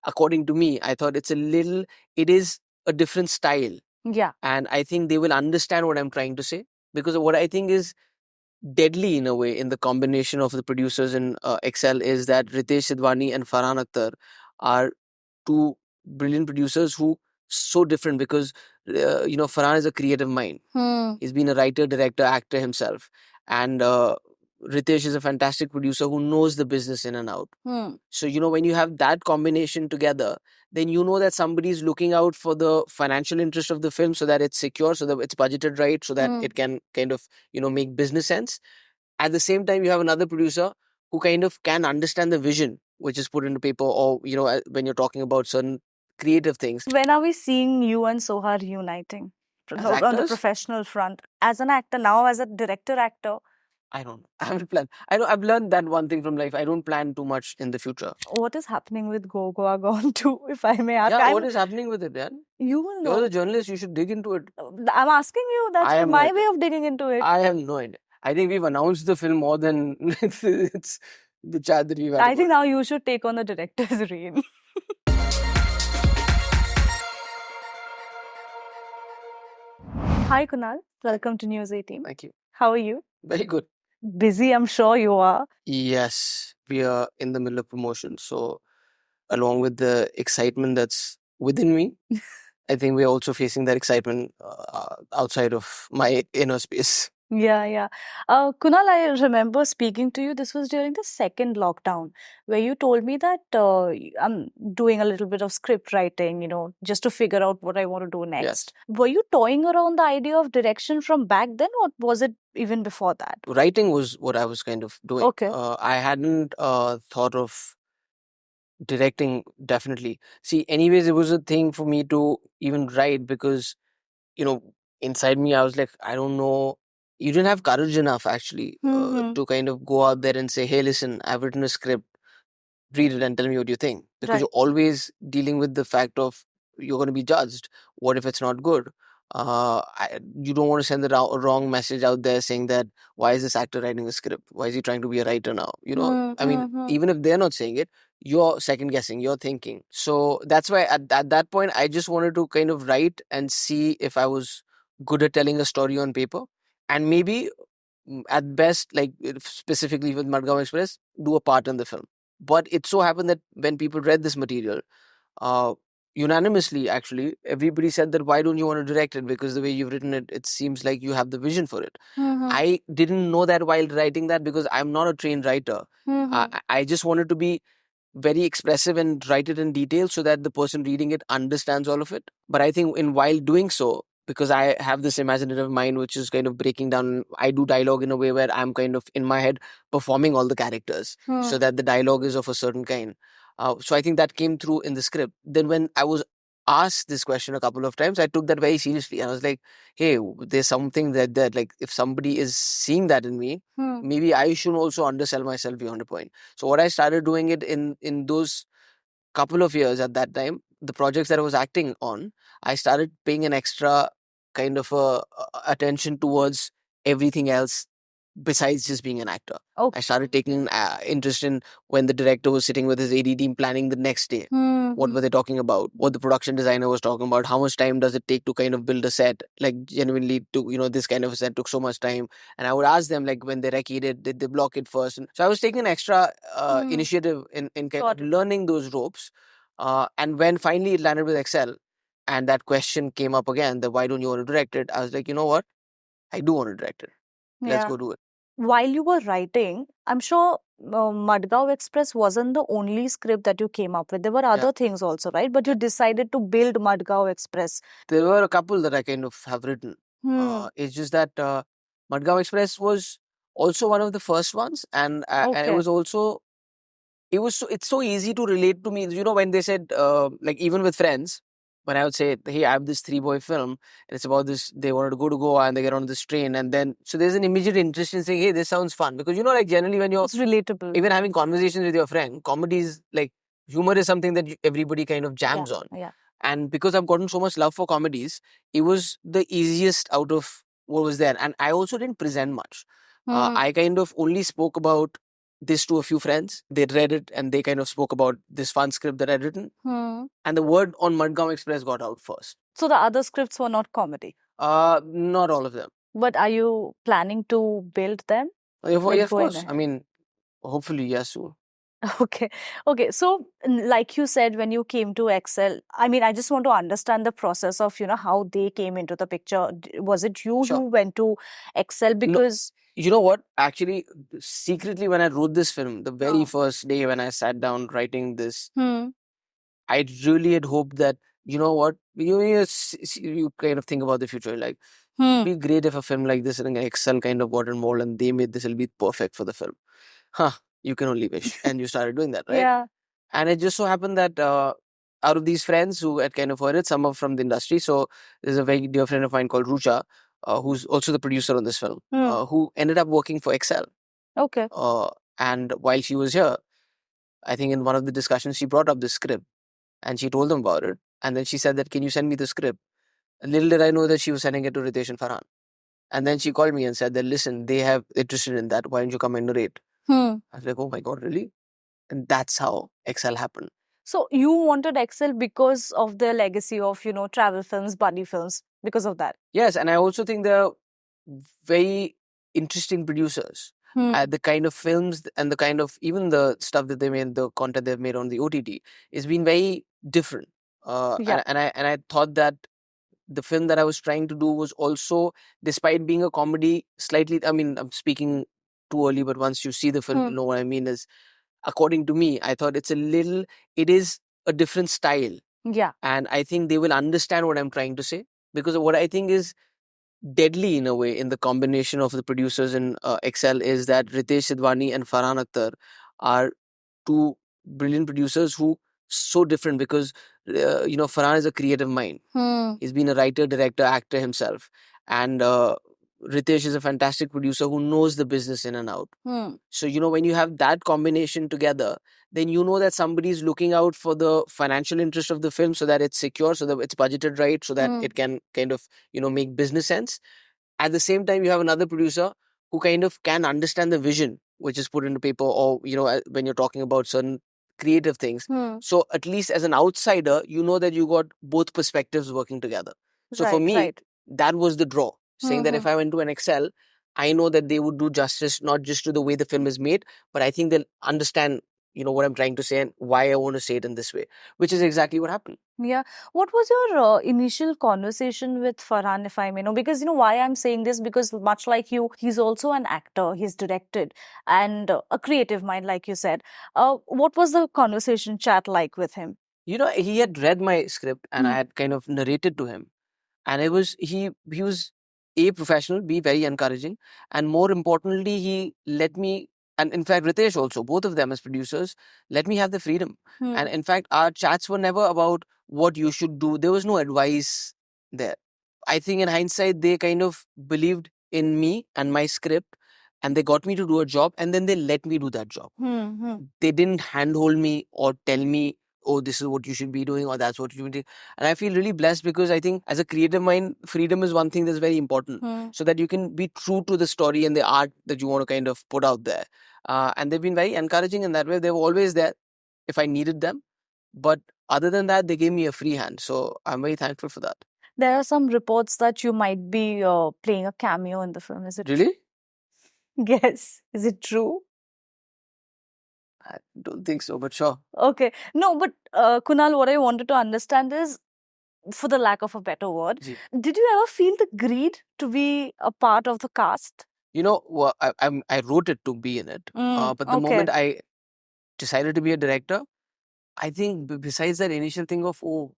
according to me, I thought it is a different style. Yeah. And I think they will understand what I'm trying to say. Because what I think is deadly in a way in the combination of the producers in Excel is that Ritesh Sidhwani and Farhan Akhtar are two brilliant producers who so different because Farhan is a creative mind. He's been a writer, director, actor himself, and Ritesh is a fantastic producer who knows the business in and out. So when you have that combination together, then you know that somebody is looking out for the financial interest of the film so that it's secure, so that it's budgeted right, so that it can kind of make business sense. At the same time, you have another producer who kind of can understand the vision which is put into paper, or when you're talking about certain creative things. When are we seeing you and Soha reuniting As on the actors? professional front? As an actor, now as a director actor? I don't know. I haven't planned. I know I've learned that one thing from life. I don't plan too much in the future. What is happening with Go Goa Gone 2, if I may ask? Yeah, what is happening with it, then? You will know. You're the journalist. You should dig into it. I'm asking you. That's my way of digging into it. I have no idea. I think we've announced the film more than it's the chat that we've had. I think now you should take on the director's reign. Hi Kunal, welcome to News 18. Thank you. How are you? Very good. Busy, I'm sure you are. Yes, we are in the middle of promotion. So along with the excitement that's within me, I think we're also facing that excitement outside of my inner space. Yeah. Kunal, I remember speaking to you. This was during the second lockdown, where you told me that I'm doing a little bit of script writing, just to figure out what I want to do next. Yes. Were you toying around the idea of direction from back then, or was it even before that? Writing was what I was kind of doing. Okay. I hadn't thought of directing, definitely. See, anyways, it was a thing for me to even write because, inside me, I was like, I don't know. You didn't have courage enough, actually, to kind of go out there and say, hey, listen, I've written a script, read it and tell me what you think. Because you're always dealing with the fact of you're going to be judged. What if it's not good? You don't want to send the wrong message out there saying that, why is this actor writing a script? Why is he trying to be a writer now? I mean, even if they're not saying it, you're second guessing, you're thinking. So that's why at that point, I just wanted to kind of write and see if I was good at telling a story on paper. And maybe at best, like specifically with Madgaon Express, do a part in the film. But it so happened that when people read this material, unanimously, actually, everybody said that, why don't you want to direct it? Because the way you've written it, it seems like you have the vision for it. I didn't know that while writing that because I'm not a trained writer. I just wanted to be very expressive and write it in detail so that the person reading it understands all of it. But I think while doing so, because I have this imaginative mind which is kind of breaking down, I do dialogue in a way where I'm kind of in my head performing all the characters so that the dialogue is of a certain kind. So I think that came through in the script. Then when I was asked this question a couple of times, I took that very seriously. And I was like, hey, there's something that like if somebody is seeing that in me, maybe I should also undersell myself beyond a point. So what I started doing it in those couple of years at that time, the projects that I was acting on, I started paying an extra kind of attention towards everything else besides just being an actor. I started taking interest in when the director was sitting with his AD team planning the next day. What were they talking about? What the production designer was talking about? How much time does it take to kind of build a set? Like genuinely this kind of a set took so much time. And I would ask them, like, when they recce it, did they block it first? And so I was taking an extra initiative in kind of learning those ropes. And when finally it landed with Excel and that question came up again, that why don't you want to direct it? I was like, you know what? I do want to direct it. Let's go do it. While you were writing, I'm sure Madgaon Express wasn't the only script that you came up with. There were other things also, right? But you decided to build Madgaon Express. There were a couple that I kind of have written. It's just that Madgaon Express was also one of the first ones, and it was also it's so easy to relate to me. When they said like even with friends, when I would say, hey, I have this 3-boy film, and it's about this, they wanted to go to Goa and they get on this train, and then, so there's an immediate interest in saying, hey, this sounds fun. Because, like generally when you're... It's relatable. Even having conversations with your friend, comedies, like, humor is something that everybody kind of jams on. Yeah. And because I've gotten so much love for comedies, it was the easiest out of what was there. And I also didn't present much. I kind of only spoke about this to a few friends. They read it and they kind of spoke about this fun script that I'd written. And the word on Madgaon Express got out first. So the other scripts were not comedy? Not all of them. But are you planning to build them? Yeah, of course. I mean, hopefully, yes, soon. Okay. Okay. So, like you said, when you came to Excel, I mean, I just want to understand the process of, how they came into the picture. Was it you Sure. who went to Excel? Because you know what? Actually, secretly, when I wrote this film, the very first day when I sat down writing this, I really had hoped that, you know what, you kind of think about the future, like, it'd be great if a film like this in an Excel kind of got involved and they made this, it'll be perfect for the film. You can only wish. And you started doing that, right? Yeah. And it just so happened that out of these friends who had kind of heard it, some are from the industry. So there's a very dear friend of mine called Rucha, who's also the producer on this film, who ended up working for Excel. Okay. And while she was here, I think in one of the discussions, she brought up the script and she told them about it. And then she said that, can you send me the script? Little did I know that she was sending it to Ritesh and Farhan. And then she called me and said that, listen, they have interested in that. Why don't you come and narrate? I was like, oh my God, really? And that's how Excel happened. So you wanted Excel because of the legacy of, travel films, buddy films, because of that? Yes, and I also think they're very interesting producers. The kind of films and the kind of, even the stuff that they made, the content they've made on the OTT has been very different. And I thought that the film that I was trying to do was also, despite being a comedy, slightly, I mean, I'm speaking too early, but once you see the film, you know what I mean is, according to me, I thought it is a different style. Yeah. And I think they will understand what I'm trying to say, because what I think is deadly in a way in the combination of the producers in Excel is that Ritesh Sidhwani and Farhan Akhtar are two brilliant producers who so different, because Farhan is a creative mind. He's been a writer, director, actor himself, and Ritesh is a fantastic producer who knows the business in and out. So when you have that combination together, then you know that somebody is looking out for the financial interest of the film, so that it's secure, so that it's budgeted right, so that it can kind of make business sense. At the same time, you have another producer who kind of can understand the vision which is put into paper, or when you're talking about certain creative things. So at least as an outsider, you know that you got both perspectives working together. So for me, that was the draw, saying that if I went to an Excel, I know that they would do justice not just to the way the film is made, but I think they'll understand what I'm trying to say and why I want to say it in this way, which is exactly what happened. Yeah. What was your initial conversation with Farhan, if I may know? Because, why I'm saying this, because much like you, he's also an actor, he's directed, and a creative mind, like you said. What was the conversation chat like with him? He had read my script and I had kind of narrated to him. And it was, he was A, professional, B, very encouraging. And more importantly, he let me, and in fact, Ritesh also, both of them as producers, let me have the freedom. And in fact, our chats were never about what you should do. There was no advice there. I think in hindsight, they kind of believed in me and my script, and they got me to do a job, and then they let me do that job. They didn't handhold me or tell me, oh, this is what you should be doing, or that's what you should be doing. And I feel really blessed, because I think as a creative mind, freedom is one thing that's very important, so that you can be true to the story and the art that you want to kind of put out there. And they've been very encouraging in that way. They were always there if I needed them. But other than that, they gave me a free hand. So I'm very thankful for that. There are some reports that you might be playing a cameo in the film. Is it really? Yes. Is it true? I don't think so, but sure. Okay. No, but Kunal, what I wanted to understand is, for the lack of a better word, did you ever feel the greed to be a part of the cast? I wrote it to be in it. But the moment I decided to be a director, I think besides that initial thing of, oh,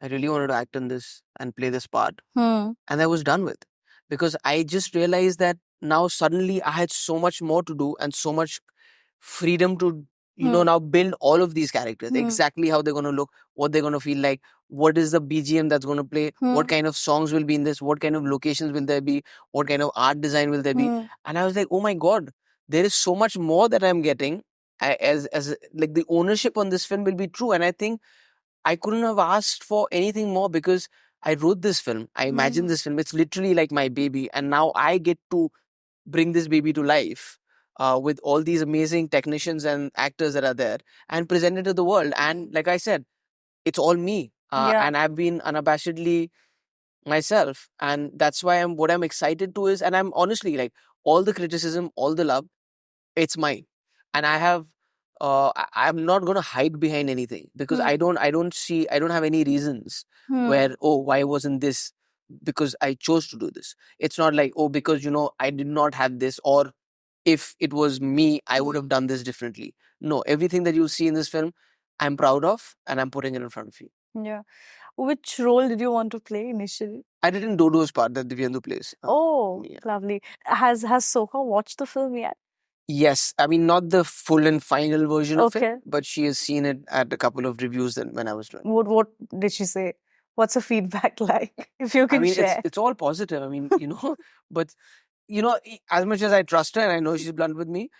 I really wanted to act in this and play this part, and I was done with. Because I just realized that now suddenly I had so much more to do and so much freedom to, now build all of these characters, exactly how they're going to look, what they're going to feel like, what is the BGM that's going to play, what kind of songs will be in this, what kind of locations will there be, what kind of art design will there be. And I was like, oh my God, there is so much more that I'm getting. As like, the ownership on this film will be true. And I think I couldn't have asked for anything more, because I wrote this film. I imagined this film. It's literally like my baby. And now I get to bring this baby to life. with all these amazing technicians and actors that are there and present it to the world. And like I said, it's all me. And I've been unabashedly myself. And that's why what I'm excited to is, and I'm honestly like, all the criticism, all the love, it's mine. And I'm not going to hide behind anything, because I don't have any reasons where, oh, why wasn't this? Because I chose to do this. It's not like, oh, because, I did not have this, or if it was me, I would have done this differently. No, everything that you see in this film, I'm proud of, and I'm putting it in front of you. Yeah. Which role did you want to play initially? I did in Dodo's part that Divyendu plays. Oh, yeah. Lovely. Has Soha watched the film yet? Yes, I mean, not the full and final version of it, but she has seen it at a couple of reviews when I was doing. What did she say? What's the feedback like? If you can share. It's all positive. I mean, but as much as I trust her and I know she's blunt with me,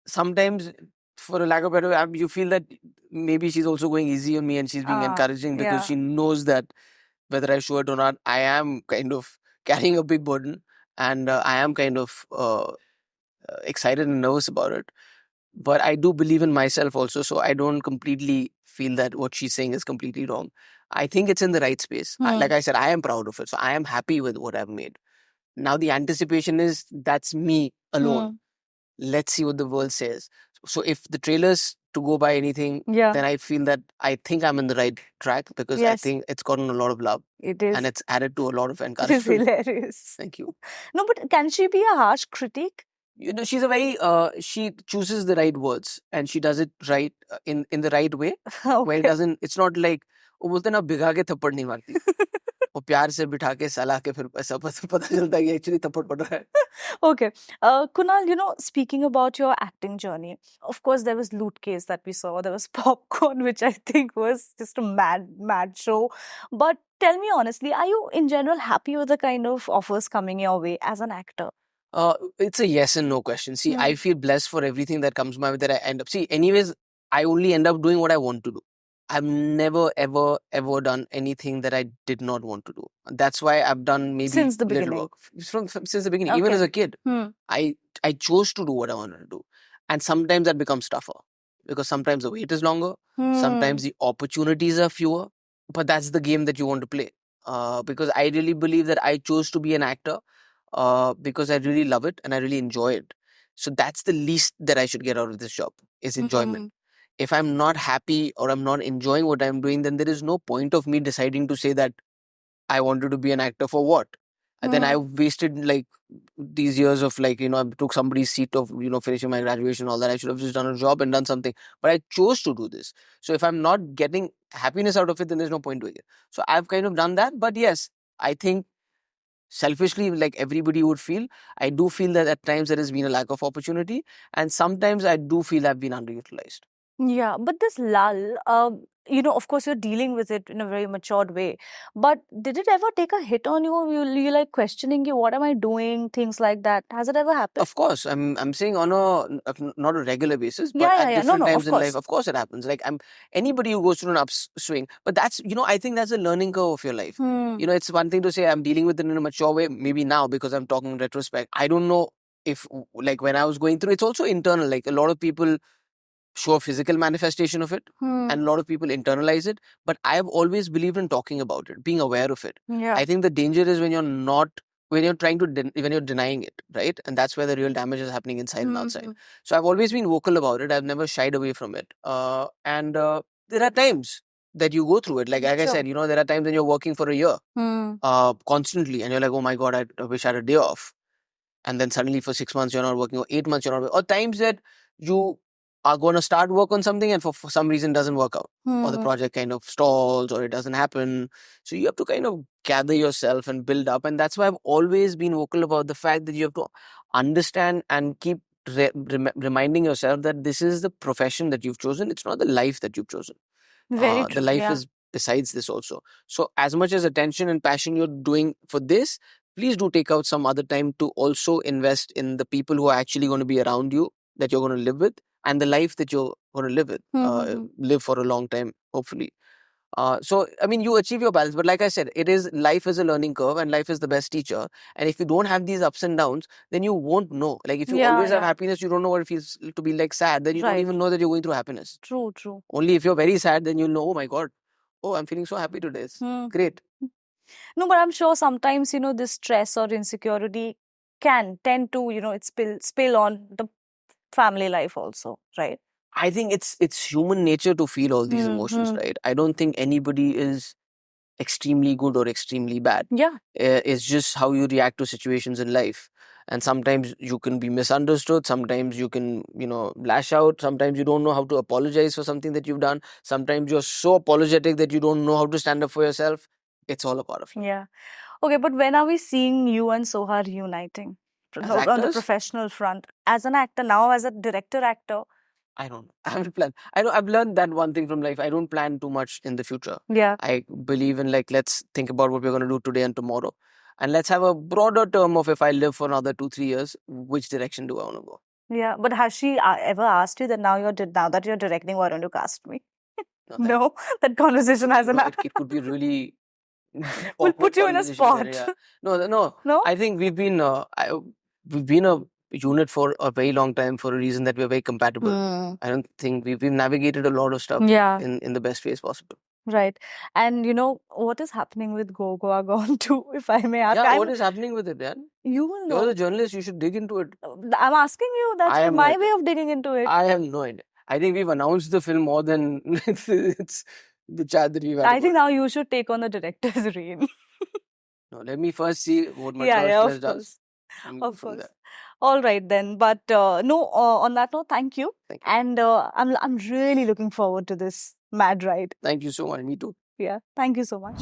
sometimes, for a lack of better word, you feel that maybe she's also going easy on me and she's being encouraging, because she knows that whether I show it or not, I am kind of carrying a big burden, and I am kind of excited and nervous about it. But I do believe in myself also, so I don't completely feel that what she's saying is completely wrong. I think it's in the right space. Like I said, I am proud of it, so I am happy with what I've made. Now the anticipation is, that's me alone. Let's see what the world says. So if the trailers to go by anything, then I feel that I think I'm in the right track, because I think it's gotten a lot of love. It is. And it's added to a lot of encouragement. It's hilarious. Thank you. No, but can she be a harsh critic? She's a very, she chooses the right words and she does it right, in the right way. Where it's not like, वो बोलते ना, भिगा के थप्पड़ नहीं मारती. वो प्यार से बिठा के सलाह के फिर ऐसा पता चलता है कि actually थप्पड़ पड़ रहा है. Okay. Kunal, speaking about your acting journey, of course, there was Loot Case that we saw. There was Popcorn, which I think was just a mad show. But tell me honestly, are you in general happy with the kind of offers coming your way as an actor? It's a yes and no question. See, I feel blessed for everything that comes my way that I end up. See, anyways, I only end up doing what I want to do. I've never, ever, ever done anything that I did not want to do. That's why I've done maybe since the little beginning. Work. Since the beginning. Even as a kid, I chose to do what I wanted to do. And sometimes that becomes tougher, because sometimes the wait is longer. Sometimes the opportunities are fewer. But that's the game that you want to play. Because I really believe that I chose to be an actor because I really love it and I really enjoy it. So that's the least that I should get out of this job, is enjoyment. If I'm not happy or I'm not enjoying what I'm doing, then there is no point of me deciding to say that I wanted to be an actor for what. And then I wasted like these years of I took somebody's seat of, finishing my graduation, all that. I should have just done a job and done something. But I chose to do this. So if I'm not getting happiness out of it, then there's no point doing it. So I've kind of done that. But yes, I think selfishly, like everybody would feel, I do feel that at times there has been a lack of opportunity. And sometimes I do feel I've been underutilized. Yeah, but this lull, of course, you're dealing with it in a very matured way. But did it ever take a hit on you? You like questioning you, what am I doing? Things like that. Has it ever happened? Of course, I'm saying on not a regular basis, but at different times in life, of course it happens. Like anybody who goes through an upswing, but that's I think that's a learning curve of your life. It's one thing to say I'm dealing with it in a mature way. Maybe now, because I'm talking in retrospect, I don't know if like when I was going through, it's also internal. Like a lot of people show a physical manifestation of it, and a lot of people internalize it. But I have always believed in talking about it, being aware of it. I think the danger is when you're trying to when you're denying it, right? And that's where the real damage is happening inside and outside. So I've always been vocal about it. I've never shied away from it. And there are times that you go through it. Like I said, there are times when you're working for a year constantly, and you're like, oh my God, I wish I had a day off. And then suddenly for 6 months you're not working, or 8 months you're not working. Or times that you are going to start work on something and for some reason doesn't work out, or the project kind of stalls, or it doesn't happen. So you have to kind of gather yourself and build up. And that's why I've always been vocal about the fact that you have to understand and keep reminding yourself that this is the profession that you've chosen. It's not the life that you've chosen. Very true. The life is besides this also. So as much as attention and passion you're doing for this, please do take out some other time to also invest in the people who are actually going to be around you, that you're going to live with, and the life that you're going to live with, live for a long time, hopefully. So I mean, you achieve your balance, but like I said, life is a learning curve, and life is the best teacher. And if you don't have these ups and downs, then you won't know. Like if you always have happiness, you don't know what it feels to be like sad. Then you don't even know that you're going through happiness. True, true. Only if you're very sad, then you'll know. Oh my God, oh, I'm feeling so happy today. It's great. No, but I'm sure sometimes, this stress or insecurity can tend to, it spill on the family life also, right? I think it's human nature to feel all these emotions, right? I don't think anybody is extremely good or extremely bad. Yeah. It's just how you react to situations in life. And sometimes you can be misunderstood. Sometimes you can, lash out. Sometimes you don't know how to apologize for something that you've done. Sometimes you're so apologetic that you don't know how to stand up for yourself. It's all a part of life. Yeah. Okay, but when are we seeing you and Soha reuniting? As On the actors? professional front. As an actor, now as a director actor. I don't know. I haven't planned. I know I've learned that one thing from life. I don't plan too much in the future. Yeah. I believe in let's think about what we're going to do today and tomorrow. And let's have a broader term of if I live for another 2-3 years, which direction do I want to go? Yeah, but has she ever asked you that now that you're directing, why don't you cast me? No, that conversation hasn't happened. It could be really we'll put you in a spot. Yeah. No. I think we've been a unit for a very long time for a reason that we're very compatible. I don't think we've navigated a lot of stuff in the best ways possible. Right. And what is happening with Go Goa Gone too, if I may ask? Yeah, what is happening with it, man? You will know. You're the journalist, you should dig into it. I'm asking you, that's my way of digging into it. I have no idea. I think we've announced the film more than it's the chat that we've had. I think now you should take on the director's reign. No, let me first see what Madgaon Express does. Of course. All right then. But on that note, thank you. And I'm really looking forward to this mad ride. Thank you so much. Me too. Yeah. Thank you so much.